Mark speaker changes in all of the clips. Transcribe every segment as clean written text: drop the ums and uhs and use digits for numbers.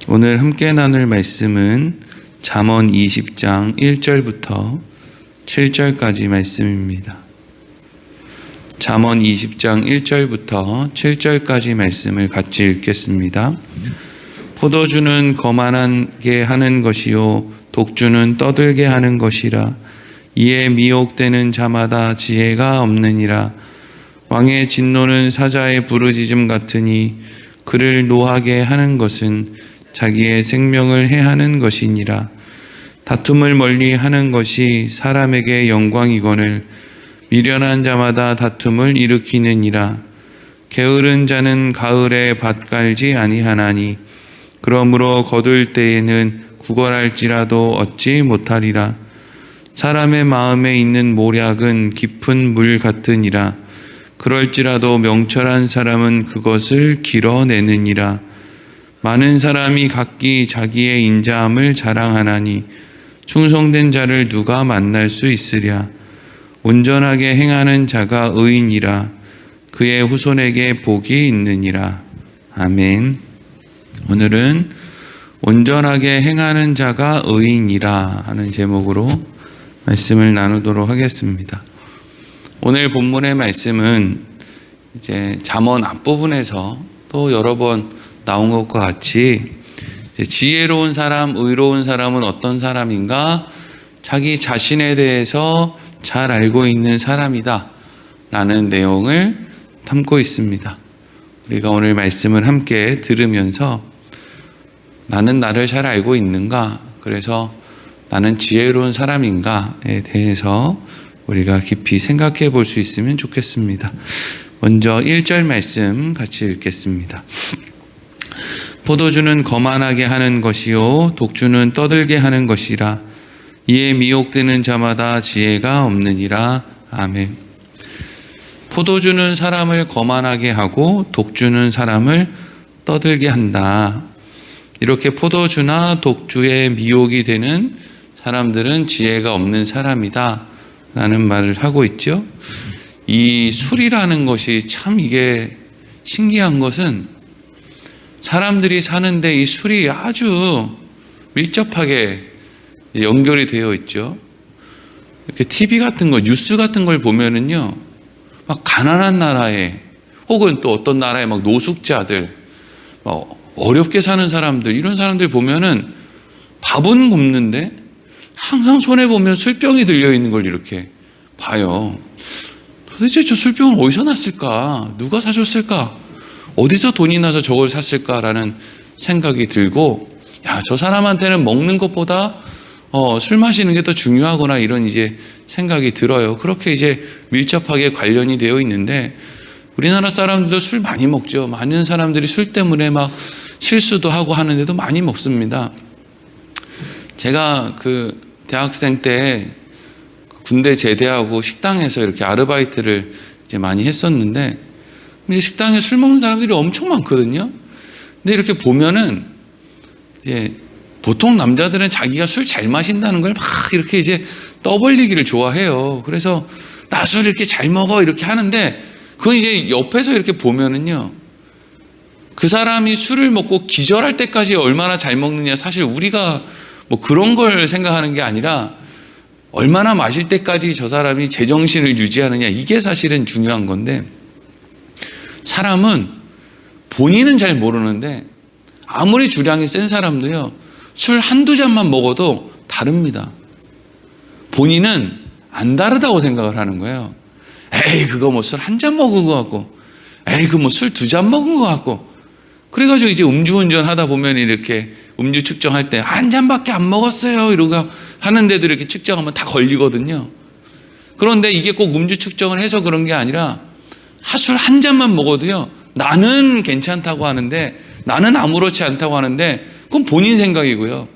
Speaker 1: 오늘 함께 나눌 말씀은 잠언 20장 1절부터 7절까지 말씀입니다. 잠언 20장 1절부터 7절까지 말씀을 같이 읽겠습니다. 포도주는 거만하게 하는 것이요 독주는 떠들게 하는 것이라. 이에 미혹되는 자마다 지혜가 없느니라. 왕의 진노는 사자의 부르짖음 같으니 그를 노하게 하는 것은 자기의 생명을 해하는 것이니라. 다툼을 멀리 하는 것이 사람에게 영광이거늘 미련한 자마다 다툼을 일으키느니라. 게으른 자는 가을에 밭 갈지 아니하나니 그러므로 거둘 때에는 구걸할지라도 얻지 못하리라. 사람의 마음에 있는 모략은 깊은 물 같으니라. 그럴지라도 명철한 사람은 그것을 길어내느니라. 많은 사람이 각기 자기의 인자함을 자랑하나니 충성된 자를 누가 만날 수 있으랴. 온전하게 행하는 자가 의인이라. 그의 후손에게 복이 있느니라. 아멘. 오늘은 온전하게 행하는 자가 의인이라 하는 제목으로 말씀을 나누도록 하겠습니다. 오늘 본문의 말씀은 이제 잠언 앞부분에서 또 여러 번 나온 것과 같이 지혜로운 사람, 의로운 사람은 어떤 사람인가? 자기 자신에 대해서 잘 알고 있는 사람이다 라는 내용을 담고 있습니다. 우리가 오늘 말씀을 함께 들으면서 나는 나를 잘 알고 있는가? 그래서 나는 지혜로운 사람인가에 대해서 우리가 깊이 생각해 볼 수 있으면 좋겠습니다. 먼저 1절 말씀 같이 읽겠습니다. 포도주는 거만하게 하는 것이요 독주는 떠들게 하는 것이라. 이에 미혹되는 자마다 지혜가 없느니라. 아멘. 포도주는 사람을 거만하게 하고 독주는 사람을 떠들게 한다. 이렇게 포도주나 독주에 미혹이 되는 사람들은 지혜가 없는 사람이다 라는 말을 하고 있죠. 이 술이라는 것이 참 이게 신기한 것은 사람들이 사는데 이 술이 아주 밀접하게 연결이 되어 있죠. 이렇게 TV 같은 거, 뉴스 같은 걸 보면은요, 막 가난한 나라에 혹은 또 어떤 나라에 막 노숙자들, 막 어렵게 사는 사람들, 이런 사람들 보면은 밥은 굶는데 항상 손에 보면 술병이 들려 있는 걸 이렇게 봐요. 도대체 저 술병은 어디서 났을까? 누가 사줬을까? 어디서 돈이 나서 저걸 샀을까라는 생각이 들고, 야, 저 사람한테는 먹는 것보다 술 마시는 게 더 중요하구나 이런 이제 생각이 들어요. 그렇게 이제 밀접하게 관련이 되어 있는데 우리나라 사람들도 술 많이 먹죠. 많은 사람들이 술 때문에 막 실수도 하고 하는데도 많이 먹습니다. 제가 그 대학생 때 군대 제대하고 식당에서 이렇게 아르바이트를 이제 많이 했었는데 근데 식당에 술 먹는 사람들이 엄청 많거든요. 근데 이렇게 보면은 이제 보통 남자들은 자기가 술 잘 마신다는 걸 막 이렇게 이제 떠벌리기를 좋아해요. 그래서 나 술 이렇게 잘 먹어 이렇게 하는데 그건 이제 옆에서 이렇게 보면은요, 그 사람이 술을 먹고 기절할 때까지 얼마나 잘 먹느냐, 사실 우리가 뭐 그런 걸 생각하는 게 아니라 얼마나 마실 때까지 저 사람이 제정신을 유지하느냐, 이게 사실은 중요한 건데, 사람은 본인은 잘 모르는데 아무리 주량이 센 사람도요, 술 한두 잔만 먹어도 다릅니다. 본인은 안 다르다고 생각을 하는 거예요. 에이, 그거 뭐 술 한 잔 먹은 것 같고, 에이, 그거 뭐 술 두 잔 먹은 것 같고, 그래가지고 이제 음주운전 하다 보면 이렇게 음주 측정할 때 한 잔밖에 안 먹었어요 이러고 하는데도 이렇게 측정하면 다 걸리거든요. 그런데 이게 꼭 음주 측정을 해서 그런 게 아니라 술 한 잔만 먹어도요, 나는 괜찮다고 하는데, 나는 아무렇지 않다고 하는데 그건 본인 생각이고요.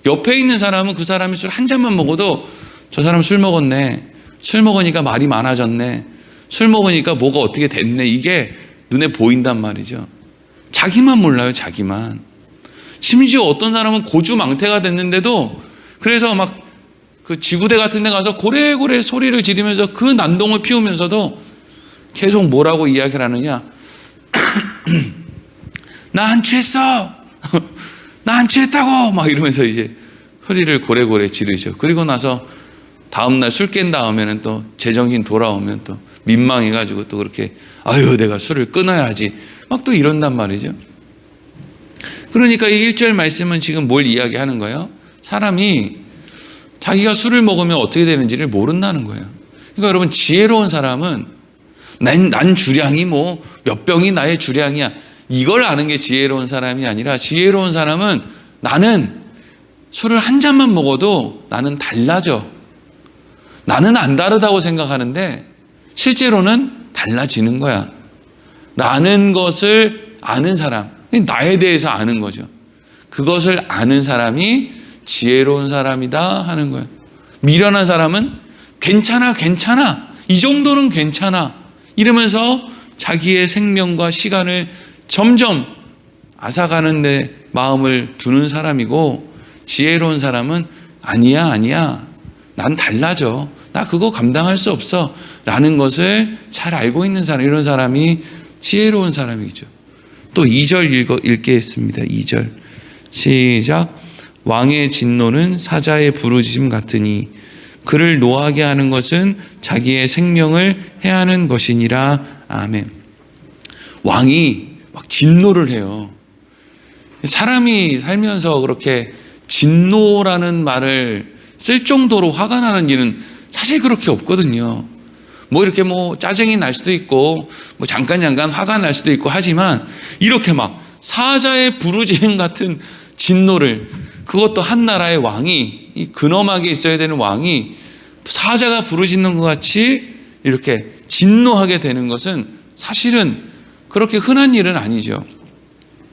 Speaker 1: 옆에 있는 사람은 그 사람이 술 한 잔만 먹어도 저 사람 술 먹었네, 술 먹으니까 말이 많아졌네, 술 먹으니까 뭐가 어떻게 됐네, 이게 눈에 보인단 말이죠. 자기만 몰라요, 자기만. 심지어 어떤 사람은 고주망태가 됐는데도 그래서 막 그 지구대 같은 데 가서 고래고래 소리를 지르면서 그 난동을 피우면서도 계속 뭐라고 이야기를 하느냐. 나 안 취했어. 나 나 안 취했다고 막 이러면서 이제 소리를 고래고래 지르죠. 그리고 나서 다음날 술 깬 다음에는 또 제정신 돌아오면 또 민망해가지고 또 그렇게 아유 내가 술을 끊어야지 막 또 이런단 말이죠. 그러니까 이 1절 말씀은 지금 뭘 이야기하는 거예요? 사람이 자기가 술을 먹으면 어떻게 되는지를 모른다는 거예요. 그러니까 여러분, 지혜로운 사람은 난 주량이 뭐 몇 병이 나의 주량이야, 이걸 아는 게 지혜로운 사람이 아니라, 지혜로운 사람은 나는 술을 한 잔만 먹어도 나는 달라져, 나는 안 다르다고 생각하는데 실제로는 달라지는 거야 라는 것을 아는 사람, 나에 대해서 아는 거죠. 그것을 아는 사람이 지혜로운 사람이다 하는 거예요. 미련한 사람은 괜찮아 이 정도는 괜찮아 이러면서 자기의 생명과 시간을 점점 앗아가는 데 마음을 두는 사람이고, 지혜로운 사람은 아니야 난 달라져, 나 그거 감당할 수 없어 라는 것을 잘 알고 있는 사람, 이런 사람이 지혜로운 사람이죠. 또 2절 읽겠습니다. 2절 시작. 왕의 진노는 사자의 부르짖음 같으니 그를 노하게 하는 것은 자기의 생명을 해하는 것이니라. 아멘. 왕이 막 진노를 해요. 사람이 살면서 그렇게 진노라는 말을 쓸 정도로 화가 나는 일은 사실 그렇게 없거든요. 뭐 이렇게 뭐 짜증이 날 수도 있고 뭐 잠깐 화가 날 수도 있고 하지만, 이렇게 막 사자의 부르짖음 같은 진노를, 그것도 한 나라의 왕이, 이 근엄하게 있어야 되는 왕이 사자가 부르짖는 것 같이 이렇게 진노하게 되는 것은 사실은 그렇게 흔한 일은 아니죠.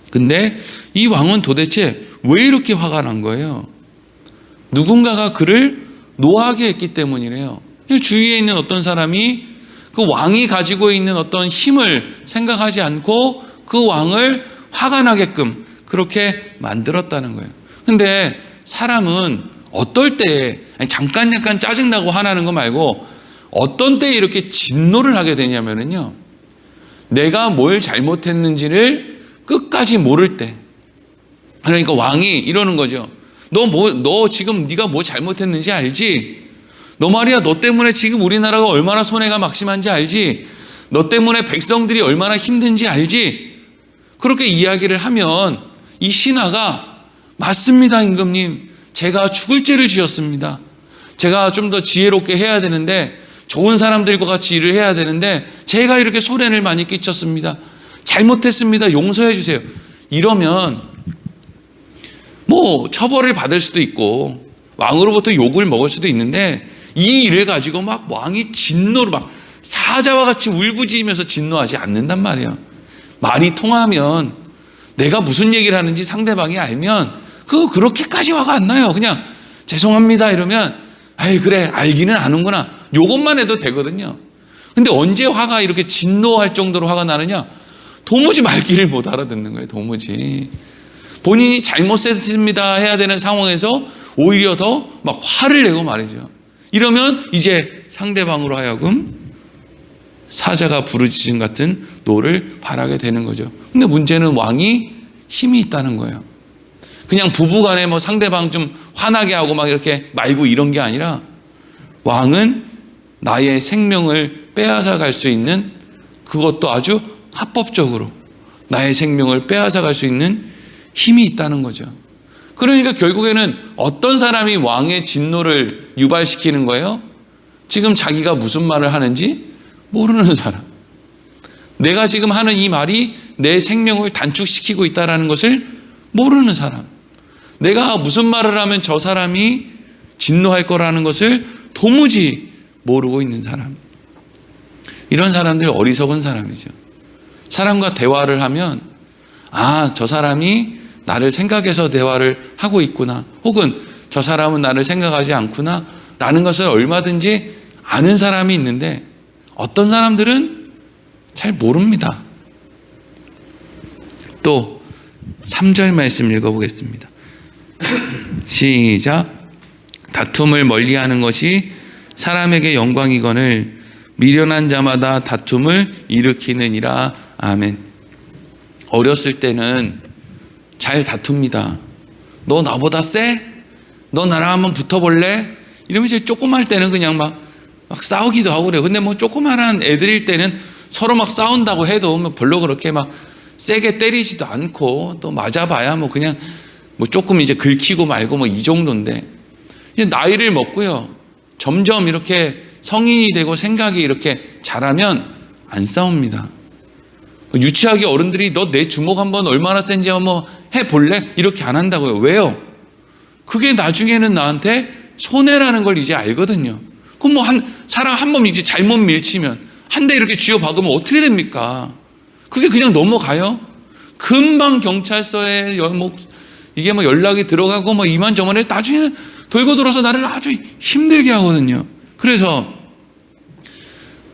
Speaker 1: 근데 이 왕은 도대체 왜 이렇게 화가 난 거예요? 누군가가 그를 노하게 했기 때문이래요. 주위에 있는 어떤 사람이 그 왕이 가지고 있는 어떤 힘을 생각하지 않고 그 왕을 화가 나게끔 그렇게 만들었다는 거예요. 근데 사람은 어떨 때, 잠깐 짜증나고 화나는 거 말고 어떤 때에 이렇게 진노를 하게 되냐면요, 내가 뭘 잘못했는지를 끝까지 모를 때. 그러니까 왕이 이러는 거죠. 너 지금 네가 뭐 잘못했는지 알지? 너 말이야, 너 때문에 지금 우리나라가 얼마나 손해가 막심한지 알지? 너 때문에 백성들이 얼마나 힘든지 알지? 그렇게 이야기를 하면 이 신하가 맞습니다, 임금님. 제가 죽을 죄를 지었습니다. 제가 좀 더 지혜롭게 해야 되는데, 좋은 사람들과 같이 일을 해야 되는데 제가 이렇게 소란을 많이 끼쳤습니다. 잘못했습니다. 용서해 주세요. 이러면 뭐 처벌을 받을 수도 있고 왕으로부터 욕을 먹을 수도 있는데, 이 일을 가지고 막 왕이 진노로 막 사자와 같이 울부짖으면서 진노하지 않는단 말이에요. 말이 통하면, 내가 무슨 얘기를 하는지 상대방이 알면 그렇게까지 화가 안 나요. 그냥 죄송합니다 이러면, 아이 그래 알기는 아는구나, 요것만 해도 되거든요. 근데 언제 화가 이렇게 진노할 정도로 화가 나느냐? 도무지 말귀를 못 알아듣는 거예요. 도무지 본인이 잘못했습니다 해야 되는 상황에서 오히려 더 막 화를 내고 말이죠. 이러면 이제 상대방으로 하여금 사자가 부르짖음 같은 노를 바라게 되는 거죠. 근데 문제는 왕이 힘이 있다는 거예요. 그냥 부부간에 뭐 상대방 좀 화나게 하고 막 이렇게 말고 이런 게 아니라, 왕은 나의 생명을 빼앗아 갈 수 있는, 그것도 아주 합법적으로 나의 생명을 빼앗아 갈 수 있는 힘이 있다는 거죠. 그러니까 결국에는 어떤 사람이 왕의 진노를 유발시키는 거예요? 지금 자기가 무슨 말을 하는지 모르는 사람. 내가 지금 하는 이 말이 내 생명을 단축시키고 있다는 것을 모르는 사람. 내가 무슨 말을 하면 저 사람이 진노할 거라는 것을 도무지 모르고 있는 사람. 이런 사람들 어리석은 사람이죠. 사람과 대화를 하면, 아, 저 사람이 나를 생각해서 대화를 하고 있구나, 혹은 저 사람은 나를 생각하지 않구나 라는 것을 얼마든지 아는 사람이 있는데, 어떤 사람들은 잘 모릅니다. 또 3절 말씀 읽어보겠습니다. 시작. 다툼을 멀리하는 것이 사람에게 영광이거늘 미련한 자마다 다툼을 일으키느니라. 아멘. 어렸을 때는 잘 다툽니다. 너 나보다 세? 너 나랑 한번 붙어볼래? 이러면 이제 조그만 때는 그냥 막 싸우기도 하고 그래요. 근데 뭐 조그만한 애들일 때는 서로 막 싸운다고 해도 뭐 별로 그렇게 막 세게 때리지도 않고 또 맞아봐야 뭐 그냥 뭐 조금 이제 긁히고 말고 뭐 이 정도인데, 이제 나이를 먹고요, 점점 이렇게 성인이 되고 생각이 이렇게 자라면 안 싸웁니다. 유치하게 어른들이 너 내 주먹 한번 얼마나 센지 한번 해볼래? 이렇게 안 한다고요. 왜요? 그게 나중에는 나한테 손해라는 걸 이제 알거든요. 그럼 뭐 사람 한 번 이제 잘못 밀치면 한 대 이렇게 쥐어 박으면 어떻게 됩니까? 그게 그냥 넘어가요? 금방 경찰서에 이게 뭐 연락이 들어가고 뭐 이만저만해 나중에는 돌고 돌아서 나를 아주 힘들게 하거든요. 그래서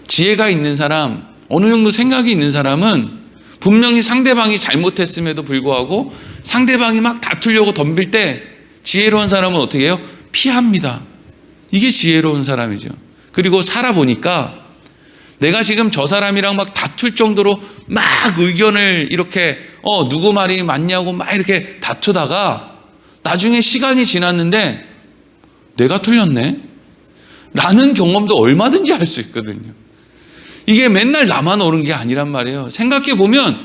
Speaker 1: 지혜가 있는 사람, 어느 정도 생각이 있는 사람은 분명히 상대방이 잘못했음에도 불구하고 상대방이 막 다투려고 덤빌 때 지혜로운 사람은 어떻게 해요? 피합니다. 이게 지혜로운 사람이죠. 그리고 살아보니까 내가 지금 저 사람이랑 막 다툴 정도로 막 의견을 이렇게 누구 말이 맞냐고 막 이렇게 다투다가 나중에 시간이 지났는데 내가 틀렸네 라는 경험도 얼마든지 할 수 있거든요. 이게 맨날 나만 옳은 게 아니란 말이에요. 생각해 보면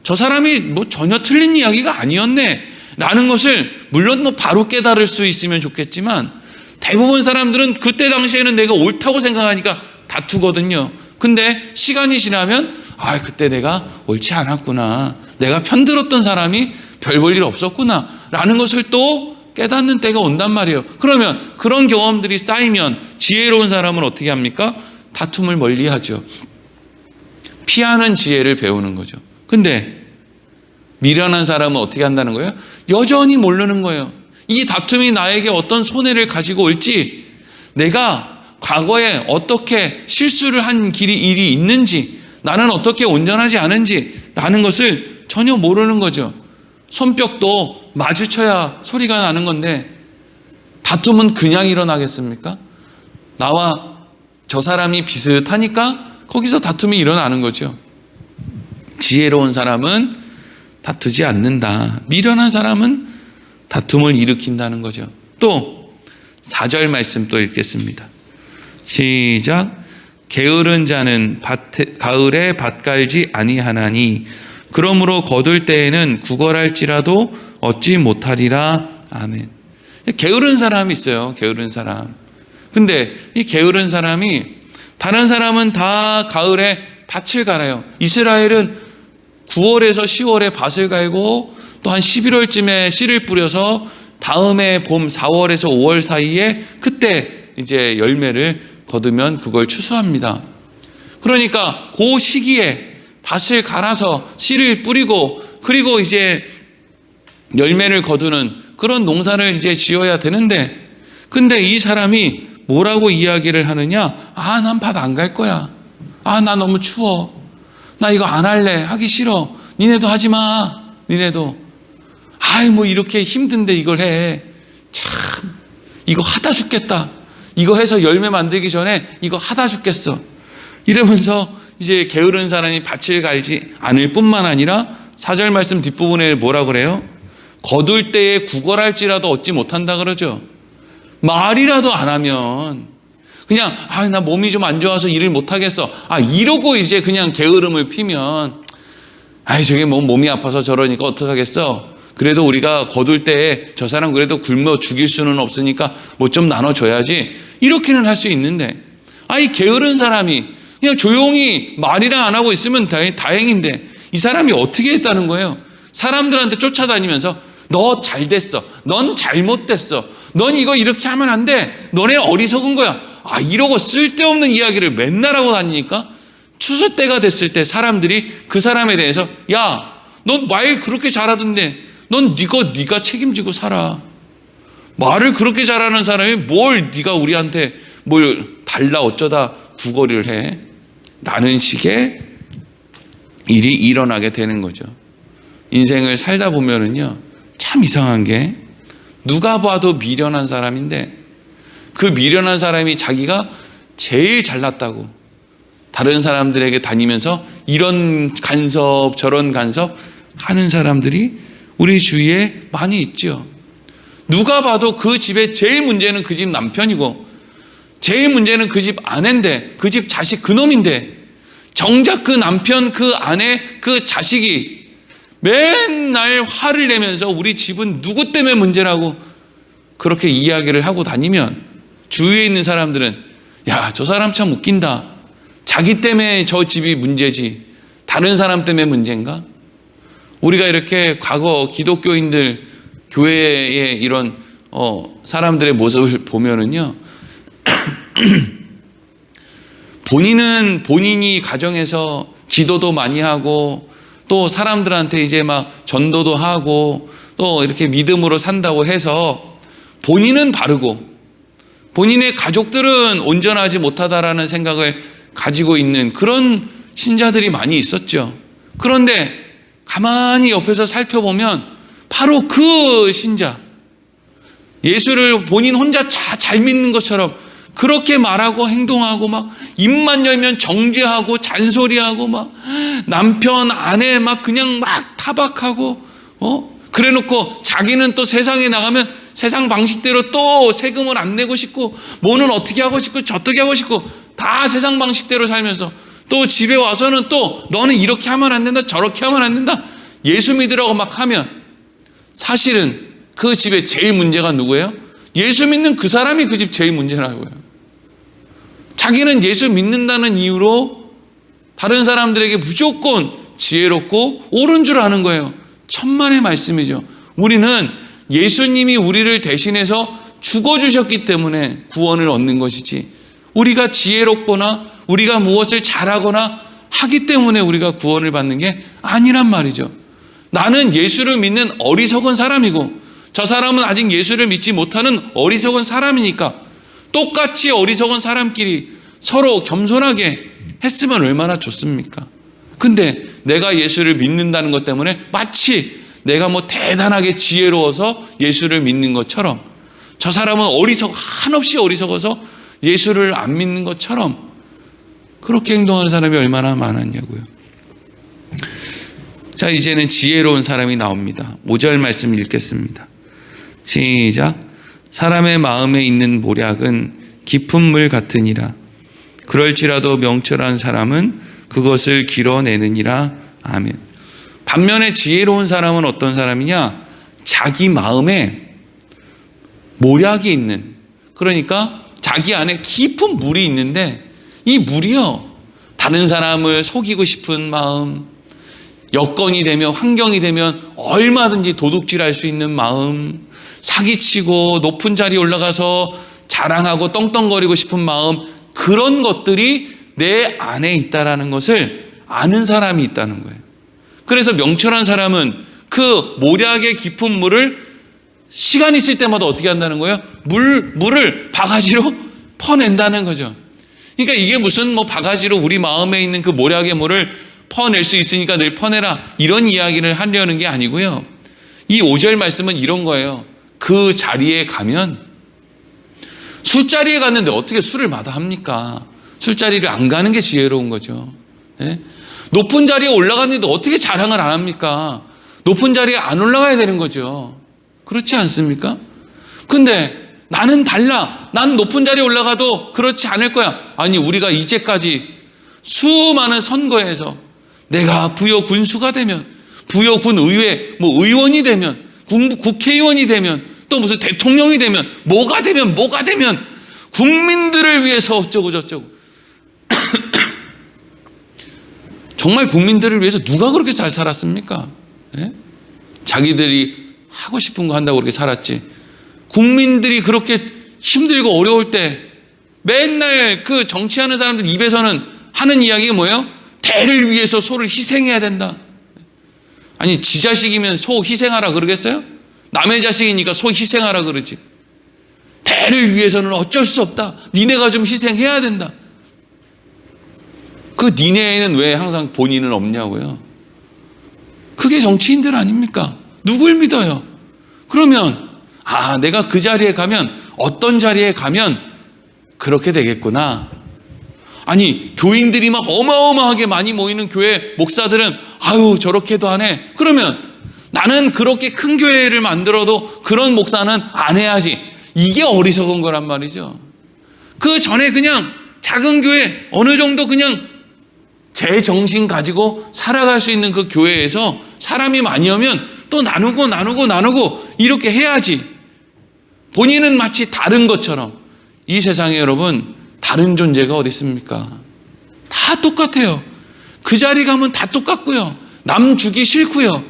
Speaker 1: 저 사람이 뭐 전혀 틀린 이야기가 아니었네 라는 것을 물론 뭐 바로 깨달을 수 있으면 좋겠지만 대부분 사람들은 그때 당시에는 내가 옳다고 생각하니까 다투거든요. 근데 시간이 지나면 그때 내가 옳지 않았구나, 내가 편들었던 사람이 별 볼 일 없었구나 라는 것을 또 깨닫는 때가 온단 말이에요. 그러면 그런 경험들이 쌓이면 지혜로운 사람은 어떻게 합니까? 다툼을 멀리하죠. 피하는 지혜를 배우는 거죠. 근데 미련한 사람은 어떻게 한다는 거예요? 여전히 모르는 거예요. 이 다툼이 나에게 어떤 손해를 가지고 올지, 내가 과거에 어떻게 실수를 한 일이 있는지, 나는 어떻게 온전하지 않은지 라는 것을 전혀 모르는 거죠. 손뼉도 마주쳐야 소리가 나는 건데 다툼은 그냥 일어나겠습니까? 나와 저 사람이 비슷하니까 거기서 다툼이 일어나는 거죠. 지혜로운 사람은 다투지 않는다. 미련한 사람은 다툼을 일으킨다는 거죠. 또 4절 말씀 또 읽겠습니다. 시작. 게으른 자는 가을에 밭 갈지 아니하나니 그러므로 거둘 때에는 구걸할지라도 얻지 못하리라. 아멘. 게으른 사람이 있어요. 게으른 사람. 근데 이 게으른 사람이, 다른 사람은 다 가을에 밭을 갈아요. 이스라엘은 9월에서 10월에 밭을 갈고 또 한 11월쯤에 씨를 뿌려서 다음에 봄 4월에서 5월 사이에 그때 이제 열매를 거두면 그걸 추수합니다. 그러니까 그 시기에 밭을 갈아서 씨를 뿌리고 그리고 이제 열매를 거두는 그런 농사를 이제 지어야 되는데, 근데 이 사람이 뭐라고 이야기를 하느냐? 난 밭 안 갈 거야. 나 너무 추워. 나 이거 안 할래. 하기 싫어. 니네도 하지 마. 니네도. 뭐 이렇게 힘든데 이걸 해. 참 이거 하다 죽겠다. 이거 해서 열매 만들기 전에 이거 하다 죽겠어. 이러면서 이제 게으른 사람이 밭을 갈지 않을 뿐만 아니라 4절 말씀 뒷부분에 뭐라 그래요? 거둘 때에 구걸할지라도 얻지 못한다 그러죠. 말이라도 안 하면 그냥 나 몸이 좀 안 좋아서 일을 못 하겠어. 이러고 이제 그냥 게으름을 피면 저게 뭐 몸이 아파서 저러니까 어떡하겠어. 그래도 우리가 거둘 때에 저 사람 그래도 굶어 죽일 수는 없으니까 뭐 좀 나눠줘야지. 이렇게는 할 수 있는데 이 게으른 사람이 그냥 조용히 말이랑 안 하고 있으면 다행인데 이 사람이 어떻게 했다는 거예요? 사람들한테 쫓아다니면서 너 잘됐어. 넌 잘못됐어. 넌 이거 이렇게 하면 안 돼. 너네 어리석은 거야. 이러고 쓸데없는 이야기를 맨날 하고 다니니까 추수 때가 됐을 때 사람들이 그 사람에 대해서 야, 너 말 그렇게 잘하던데 넌 네가 책임지고 살아. 말을 그렇게 잘하는 사람이 뭘 네가 우리한테 뭘 달라 어쩌다 구걸을 해. 라는 식의 일이 일어나게 되는 거죠. 인생을 살다 보면은요, 참 이상한 게 누가 봐도 미련한 사람인데 그 미련한 사람이 자기가 제일 잘났다고 다른 사람들에게 다니면서 이런 간섭 저런 간섭 하는 사람들이 우리 주위에 많이 있죠. 누가 봐도 그 집의 제일 문제는 그 집 남편이고 제일 문제는 그 집 아내인데, 그 집 자식 그놈인데, 정작 그 남편, 그 아내, 그 자식이 맨날 화를 내면서 우리 집은 누구 때문에 문제라고 그렇게 이야기를 하고 다니면 주위에 있는 사람들은 야, 저 사람 참 웃긴다. 자기 때문에 저 집이 문제지 다른 사람 때문에 문제인가? 우리가 이렇게 과거 기독교인들 교회의 이런 사람들의 모습을 보면은요, 본인은 본인이 가정에서 기도도 많이 하고 또 사람들한테 이제 막 전도도 하고 또 이렇게 믿음으로 산다고 해서 본인은 바르고 본인의 가족들은 온전하지 못하다라는 생각을 가지고 있는 그런 신자들이 많이 있었죠. 그런데 가만히 옆에서 살펴보면 바로 그 신자, 예수를 본인 혼자 잘 믿는 것처럼 그렇게 말하고 행동하고 막 입만 열면 정죄하고 잔소리하고 막 남편 아내 막 그냥 막 타박하고 그래놓고 자기는 또 세상에 나가면 세상 방식대로 또 세금을 안 내고 싶고 뭐는 어떻게 하고 싶고 저떻게 하고 싶고 다 세상 방식대로 살면서 또 집에 와서는 또 너는 이렇게 하면 안 된다 저렇게 하면 안 된다 예수 믿으라고 막 하면 사실은 그 집에 제일 문제가 누구예요? 예수 믿는 그 사람이 그 집 제일 문제라고요. 자기는 예수 믿는다는 이유로 다른 사람들에게 무조건 지혜롭고 옳은 줄 아는 거예요. 천만의 말씀이죠. 우리는 예수님이 우리를 대신해서 죽어주셨기 때문에 구원을 얻는 것이지 우리가 지혜롭거나 우리가 무엇을 잘하거나 하기 때문에 우리가 구원을 받는 게 아니란 말이죠. 나는 예수를 믿는 어리석은 사람이고 저 사람은 아직 예수를 믿지 못하는 어리석은 사람이니까 똑같이 어리석은 사람끼리 서로 겸손하게 했으면 얼마나 좋습니까? 근데 내가 예수를 믿는다는 것 때문에 마치 내가 뭐 대단하게 지혜로워서 예수를 믿는 것처럼 저 사람은 한없이 어리석어서 예수를 안 믿는 것처럼 그렇게 행동하는 사람이 얼마나 많았냐고요. 자, 이제는 지혜로운 사람이 나옵니다. 5절 말씀 읽겠습니다. 시작. 사람의 마음에 있는 모략은 깊은 물 같으니라. 그럴지라도 명철한 사람은 그것을 길어내느니라. 아멘. 반면에 지혜로운 사람은 어떤 사람이냐? 자기 마음에 모략이 있는, 그러니까 자기 안에 깊은 물이 있는데 이 물이요, 다른 사람을 속이고 싶은 마음, 여건이 되면 환경이 되면 얼마든지 도둑질할 수 있는 마음, 사기치고 높은 자리에 올라가서 자랑하고 떵떵거리고 싶은 마음, 그런 것들이 내 안에 있다라는 것을 아는 사람이 있다는 거예요. 그래서 명철한 사람은 그 모략의 깊은 물을 시간 있을 때마다 어떻게 한다는 거예요? 물을 바가지로 퍼낸다는 거죠. 그러니까 이게 무슨 뭐 바가지로 우리 마음에 있는 그 모략의 물을 퍼낼 수 있으니까 늘 퍼내라 이런 이야기를 하려는 게 아니고요. 이 5절 말씀은 이런 거예요. 그 자리에 가면, 술자리에 갔는데 어떻게 술을 마다합니까? 술자리를 안 가는 게 지혜로운 거죠. 예? 높은 자리에 올라갔는데 어떻게 자랑을 안 합니까? 높은 자리에 안 올라가야 되는 거죠. 그렇지 않습니까? 근데 나는 달라. 난 높은 자리에 올라가도 그렇지 않을 거야. 아니, 우리가 이제까지 수많은 선거에서 내가 부여 군수가 되면, 부여 군의회 뭐 의원이 되면, 국회의원이 되면, 또 무슨 대통령이 되면, 뭐가 되면 국민들을 위해서 어쩌고 저쩌고. 정말 국민들을 위해서 누가 그렇게 잘 살았습니까? 예? 자기들이 하고 싶은 거 한다고 그렇게 살았지. 국민들이 그렇게 힘들고 어려울 때 맨날 그 정치하는 사람들 입에서는 하는 이야기가 뭐예요? 대를 위해서 소를 희생해야 된다. 아니, 지 자식이면 소 희생하라 그러겠어요? 남의 자식이니까 소 희생하라 그러지. 대를 위해서는 어쩔 수 없다. 니네가 좀 희생해야 된다. 그 니네는 왜 항상 본인은 없냐고요? 그게 정치인들 아닙니까? 누굴 믿어요? 그러면 내가 그 자리에 가면, 어떤 자리에 가면 그렇게 되겠구나. 아니, 교인들이 막 어마어마하게 많이 모이는 교회 목사들은 저렇게도 하네. 그러면 나는 그렇게 큰 교회를 만들어도 그런 목사는 안 해야지. 이게 어리석은 거란 말이죠. 그 전에 그냥 작은 교회 어느 정도 그냥 제 정신 가지고 살아갈 수 있는 그 교회에서 사람이 많이 오면 또 나누고 이렇게 해야지. 본인은 마치 다른 것처럼. 이 세상에 여러분 다른 존재가 어디 있습니까? 다 똑같아요. 그 자리 가면 다 똑같고요. 남 주기 싫고요.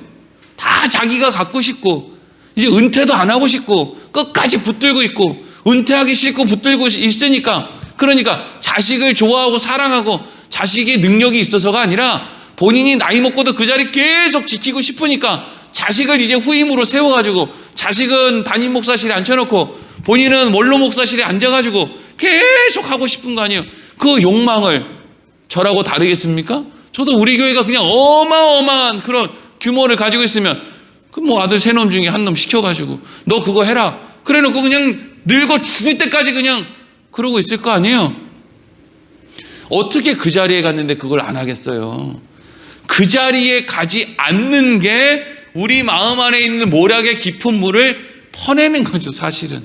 Speaker 1: 다 자기가 갖고 싶고 이제 은퇴도 안 하고 싶고 끝까지 붙들고 있고 은퇴하기 싫고 붙들고 있으니까 그러니까 자식을 좋아하고 사랑하고 자식의 능력이 있어서가 아니라 본인이 나이 먹고도 그 자리 계속 지키고 싶으니까 자식을 이제 후임으로 세워가지고 자식은 담임 목사실에 앉혀놓고 본인은 원로 목사실에 앉아가지고 계속 하고 싶은 거 아니에요. 그 욕망을 저라고 다르겠습니까? 저도 우리 교회가 그냥 어마어마한 그런 규모를 가지고 있으면 그 뭐 아들 세 놈 중에 한 놈 시켜가지고 너 그거 해라 그래 놓고 그냥 늙어 죽을 때까지 그냥 그러고 있을 거 아니에요. 어떻게 그 자리에 갔는데 그걸 안 하겠어요. 그 자리에 가지 않는 게 우리 마음 안에 있는 모략의 깊은 물을 퍼내는 거죠. 사실은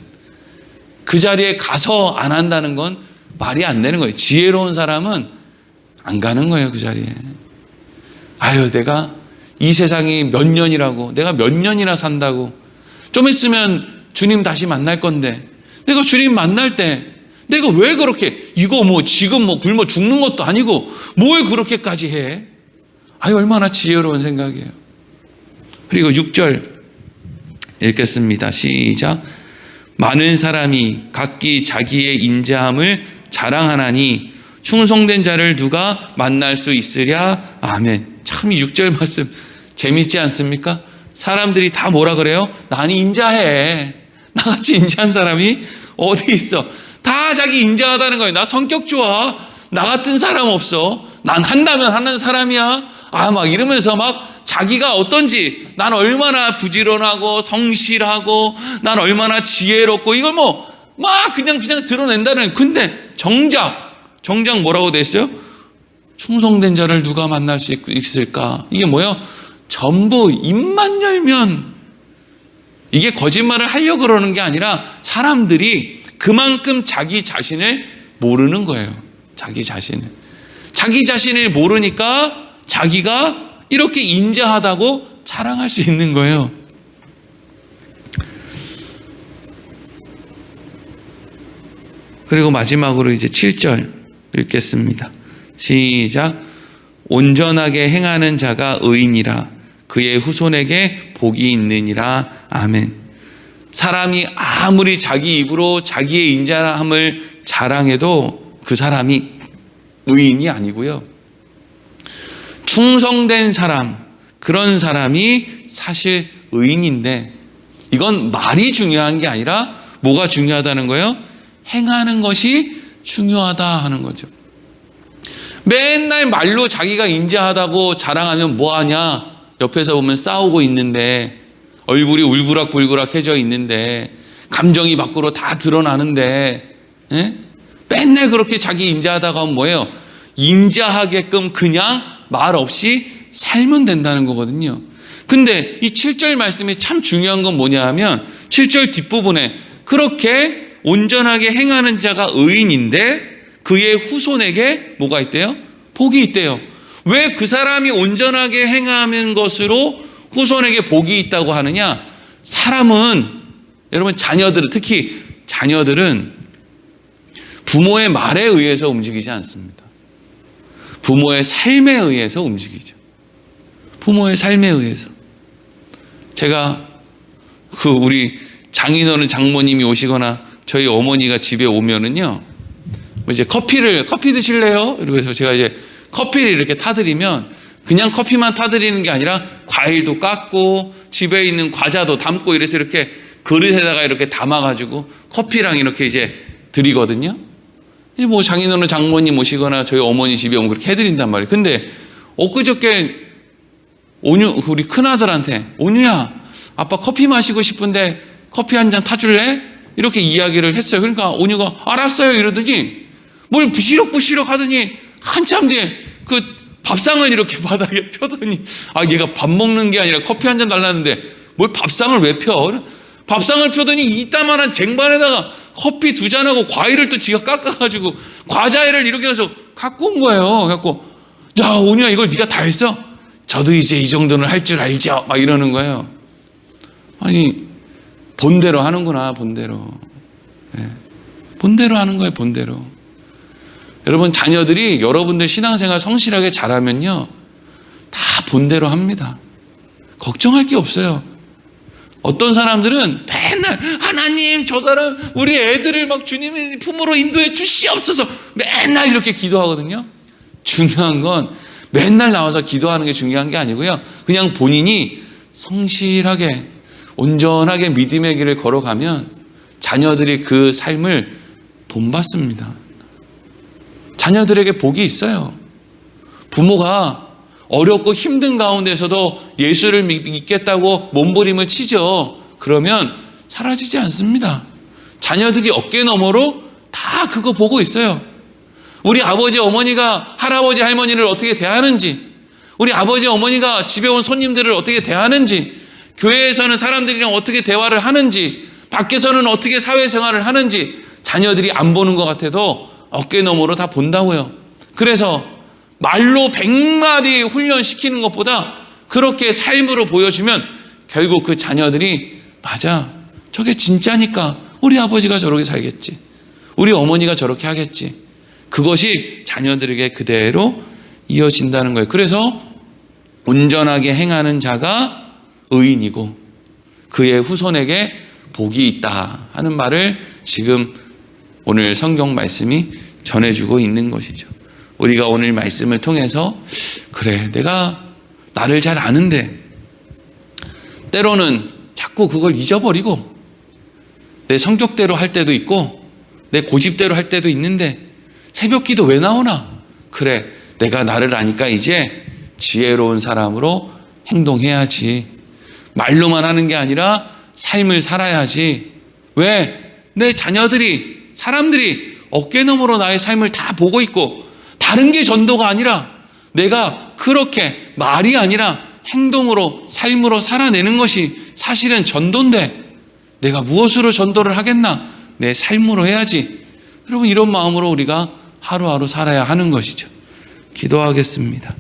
Speaker 1: 그 자리에 가서 안 한다는 건 말이 안 되는 거예요. 지혜로운 사람은 안 가는 거예요. 그 자리에. 아유 내가 이 세상이 몇 년이라고 내가 몇 년이나 산다고 좀 있으면 주님 다시 만날 건데 내가 주님 만날 때 내가 왜 그렇게 이거 뭐 지금 뭐 굶어 죽는 것도 아니고 뭘 그렇게까지 해. 아유 얼마나 지혜로운 생각이에요. 그리고 6절 읽겠습니다. 시작. 많은 사람이 각기 자기의 인자함을 자랑하나니 충성된 자를 누가 만날 수 있으랴. 아멘. 참 이 6절 말씀 재밌지 않습니까? 사람들이 다 뭐라 그래요? 난 인자해. 나같이 인자한 사람이 어디 있어? 다 자기 인자하다는 거예요. 나 성격 좋아. 나 같은 사람 없어. 난 한다면 하는 사람이야. 막 이러면서 막 자기가 어떤지 난 얼마나 부지런하고 성실하고 난 얼마나 지혜롭고 이걸 뭐 막 그냥 드러낸다는. 근데 정작 뭐라고 돼 있어요? 충성된 자를 누가 만날 수 있을까? 이게 뭐예요? 전부 입만 열면 이게 거짓말을 하려고 그러는 게 아니라 사람들이 그만큼 자기 자신을 모르는 거예요. 자기 자신을 모르니까 자기가 이렇게 인자하다고 자랑할 수 있는 거예요. 그리고 마지막으로 이제 7절 읽겠습니다. 시작. 온전하게 행하는 자가 의인이라 그의 후손에게 복이 있느니라. 아멘. 사람이 아무리 자기 입으로 자기의 인자함을 자랑해도 그 사람이 의인이 아니고요. 충성된 사람, 그런 사람이 사실 의인인데 이건 말이 중요한 게 아니라 뭐가 중요하다는 거예요? 행하는 것이 중요하다 하는 거죠. 맨날 말로 자기가 인자하다고 자랑하면 뭐하냐? 옆에서 보면 싸우고 있는데 얼굴이 울그락불그락해져 있는데 감정이 밖으로 다 드러나는데 맨날 그렇게 자기 인자하다고 하면 뭐예요? 인자하게끔 그냥 말 없이 살면 된다는 거거든요. 근데 이 7절 말씀이 참 중요한 건 뭐냐 하면 7절 뒷부분에 그렇게 온전하게 행하는 자가 의인인데 그의 후손에게 뭐가 있대요? 복이 있대요. 왜 그 사람이 온전하게 행하는 것으로 후손에게 복이 있다고 하느냐? 사람은 여러분 자녀들은 특히 자녀들은 부모의 말에 의해서 움직이지 않습니다. 부모의 삶에 의해서 움직이죠. 부모의 삶에 의해서. 제가 우리 장인어른 장모님이 오시거나 저희 어머니가 집에 오면은요, 이제 커피 드실래요? 이러면서 제가 이제 커피를 이렇게 타드리면 그냥 커피만 타드리는 게 아니라 과일도 깎고 집에 있는 과자도 담고 이래서 이렇게 그릇에다가 이렇게 담아가지고 커피랑 이렇게 이제 드리거든요. 뭐 장인어른 장모님 오시거나 저희 어머니 집에 오면 그렇게 해드린단 말이에요. 근데 엊그저께 우리 큰아들한테 온유야, 아빠 커피 마시고 싶은데 커피 한 잔 타줄래? 이렇게 이야기를 했어요. 그러니까 온유가 알았어요 이러더니 뭘 부시럭부시럭 하더니 한참 뒤에 그 밥상을 이렇게 바닥에 펴더니 얘가 밥 먹는 게 아니라 커피 한 잔 달라는데 뭘 밥상을 왜 펴? 밥상을 펴더니 이따만한 쟁반에다가 커피 2잔하고 과일을 또 지가 깎아가지고 과자회를 이렇게 해서 갖고 온 거예요. 그래갖고 야 오냐 이걸 네가 다 했어? 저도 이제 이 정도는 할 줄 알죠. 막 이러는 거예요. 아니 본대로 하는구나. 본대로. 네. 본대로 하는 거예요. 본대로. 여러분 자녀들이 여러분들 신앙생활 성실하게 잘하면요 다 본대로 합니다. 걱정할 게 없어요. 어떤 사람들은 맨날 하나님 저 사람 우리 애들을 막 주님의 품으로 인도해 주시옵소서 맨날 이렇게 기도하거든요. 중요한 건 맨날 나와서 기도하는 게 중요한 게 아니고요. 그냥 본인이 성실하게 온전하게 믿음의 길을 걸어가면 자녀들이 그 삶을 본받습니다. 자녀들에게 복이 있어요. 부모가 어렵고 힘든 가운데서도 예수를 믿겠다고 몸부림을 치죠. 그러면 사라지지 않습니다. 자녀들이 어깨 너머로 다 그거 보고 있어요. 우리 아버지 어머니가 할아버지 할머니를 어떻게 대하는지, 우리 아버지 어머니가 집에 온 손님들을 어떻게 대하는지, 교회에서는 사람들이랑 어떻게 대화를 하는지, 밖에서는 어떻게 사회생활을 하는지 자녀들이 안 보는 것 같아도 어깨 너머로 다 본다고요. 그래서 말로 100마디 훈련시키는 것보다 그렇게 삶으로 보여주면 결국 그 자녀들이 맞아, 저게 진짜니까 우리 아버지가 저렇게 살겠지, 우리 어머니가 저렇게 하겠지. 그것이 자녀들에게 그대로 이어진다는 거예요. 그래서 온전하게 행하는 자가 의인이고 그의 후손에게 복이 있다 하는 말을 지금 오늘 성경 말씀이 전해주고 있는 것이죠. 우리가 오늘 말씀을 통해서 그래 내가 나를 잘 아는데 때로는 자꾸 그걸 잊어버리고 내 성격대로 할 때도 있고 내 고집대로 할 때도 있는데 새벽기도 왜 나오나? 그래 내가 나를 아니까 이제 지혜로운 사람으로 행동해야지. 말로만 하는 게 아니라 삶을 살아야지. 왜? 내 자녀들이 사람들이 어깨 너머로 나의 삶을 다 보고 있고 다른 게 전도가 아니라 내가 그렇게 말이 아니라 행동으로 삶으로 살아내는 것이 사실은 전도인데 내가 무엇으로 전도를 하겠나? 내 삶으로 해야지. 여러분 이런 마음으로 우리가 하루하루 살아야 하는 것이죠. 기도하겠습니다.